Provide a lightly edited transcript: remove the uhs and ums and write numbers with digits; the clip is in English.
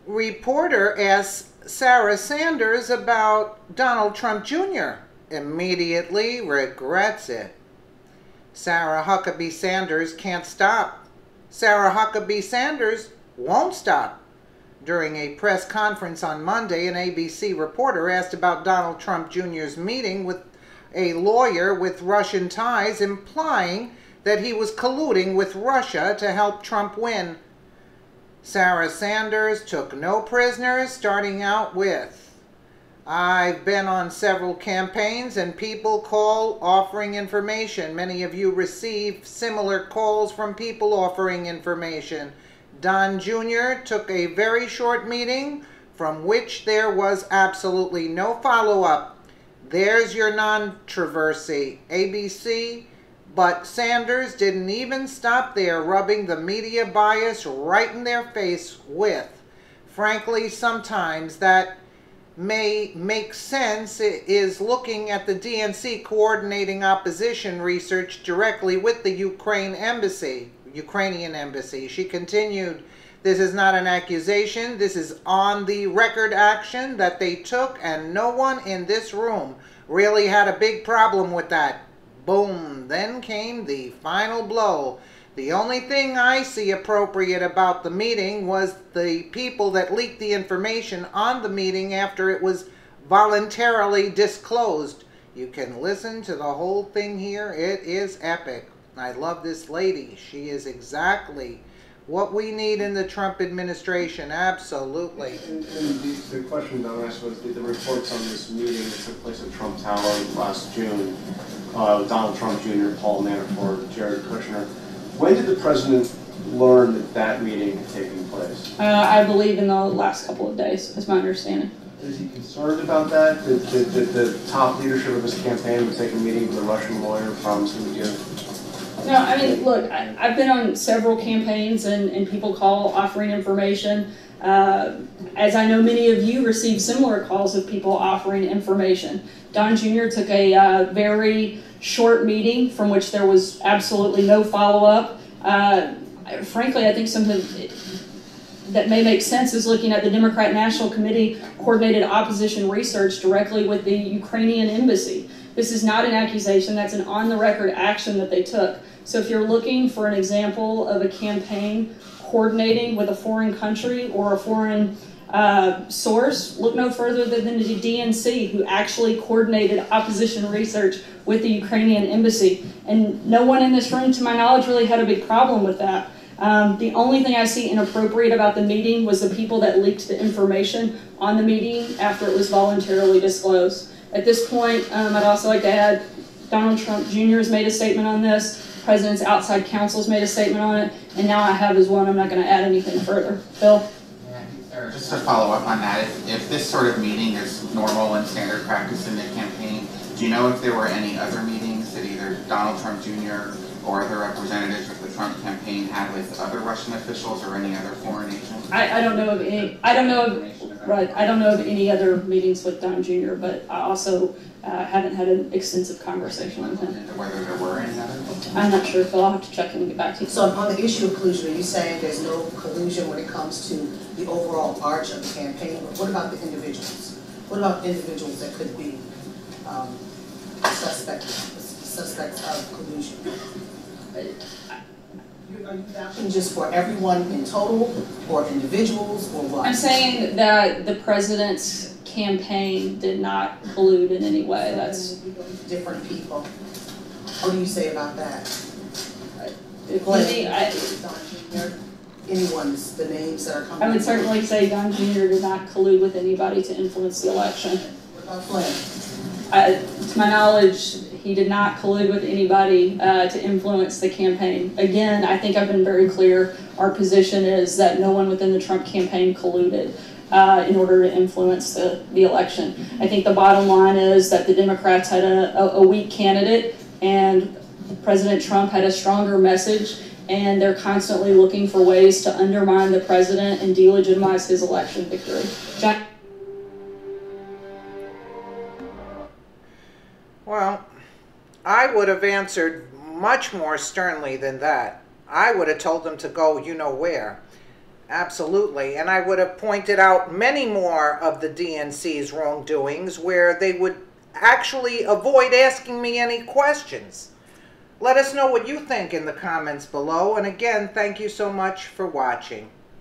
Reporter asks Sarah Sanders about Donald Trump Jr. Immediately regrets it. Sarah Huckabee Sanders can't stop. Sarah Huckabee Sanders won't stop. During a press conference on Monday, an ABC reporter asked about Donald Trump Jr.'s meeting with a lawyer with Russian ties, implying that he was colluding with Russia to help Trump win. Sarah Sanders took no prisoners, starting out with, "I've been on several campaigns and people call offering information. Many of you receive similar calls from people offering information. Don Jr. took a very short meeting from which there was absolutely no follow-up. There's your controversy, ABC." But Sanders didn't even stop there, rubbing the media bias right in their face with, "Frankly, sometimes that may make sense, is looking at the DNC coordinating opposition research directly with the Ukrainian embassy." She continued, "This is not an accusation. This is on the record action that they took, and no one in this room really had a big problem with that." Boom. Then came the final blow. "The only thing I see appropriate about the meeting was the people that leaked the information on the meeting after it was voluntarily disclosed." You can listen to the whole thing here. It is epic. I love this lady. She is exactly what we need in the Trump administration. Absolutely. And the question that I asked was, the reports on this meeting that took place at Trump Tower last June, Donald Trump Jr., Paul Manafort, Jared Kushner. When did the president learn that that meeting had taken place? I believe in the last couple of days, that's my understanding. Is he concerned about that? Did the top leadership of his campaign take a meeting with a Russian lawyer promising to give? No, I mean, look, I've been on several campaigns and people call offering information. As I know many of you receive similar calls of people offering information. Don Jr. took a very short meeting from which there was absolutely no follow-up. Frankly, I think something that may make sense is looking at the Democrat National Committee coordinated opposition research directly with the Ukrainian embassy. This is not an accusation, that's an on-the-record action that they took. So if you're looking for an example of a campaign coordinating with a foreign country or a foreign source, look no further than the DNC, who actually coordinated opposition research with the Ukrainian embassy. And no one in this room, to my knowledge, really had a big problem with that. The only thing I see inappropriate about the meeting was the people that leaked the information on the meeting after it was voluntarily disclosed. At this point, I'd also like to add, Donald Trump Jr. has made a statement on this, President's outside counsel has made a statement on it, and now I have as one. I'm not going to add anything further. Phil? Yeah, just to follow up on that, if this sort of meeting is normal and standard practice in the campaign, do you know if there were any other meetings that either Donald Trump Jr. or other representatives of the Trump campaign had with other Russian officials or any other foreign agents? I don't know of any. I don't know of any other meetings with Don Jr. But I also haven't had an extensive conversation with him. Whether there were any other? I'm not sure, Phil. I'll have to check in and get back to you. So on the issue of collusion, are you saying there's no collusion when it comes to the overall arch of the campaign? But what about the individuals? What about individuals that could be suspects of collusion? Are you vouching just for everyone in total, or individuals, or what? I'm saying that the president's campaign did not collude in any way. That's different people. What do you say about that? Anyone's, the names that are coming. I would certainly say Don Jr. did not collude with anybody to influence the election. What about Flynn? To my knowledge, he did not collude with anybody to influence the campaign. Again, I think I've been very clear. Our position is that no one within the Trump campaign colluded in order to influence the election. I think the bottom line is that the Democrats had a weak candidate and President Trump had a stronger message, and they're constantly looking for ways to undermine the president and delegitimize his election victory. John? Well, I would have answered much more sternly than that. I would have told them to go you know where. Absolutely, and I would have pointed out many more of the DNC's wrongdoings where they would actually avoid asking me any questions. Let us know what you think in the comments below, and again, thank you so much for watching.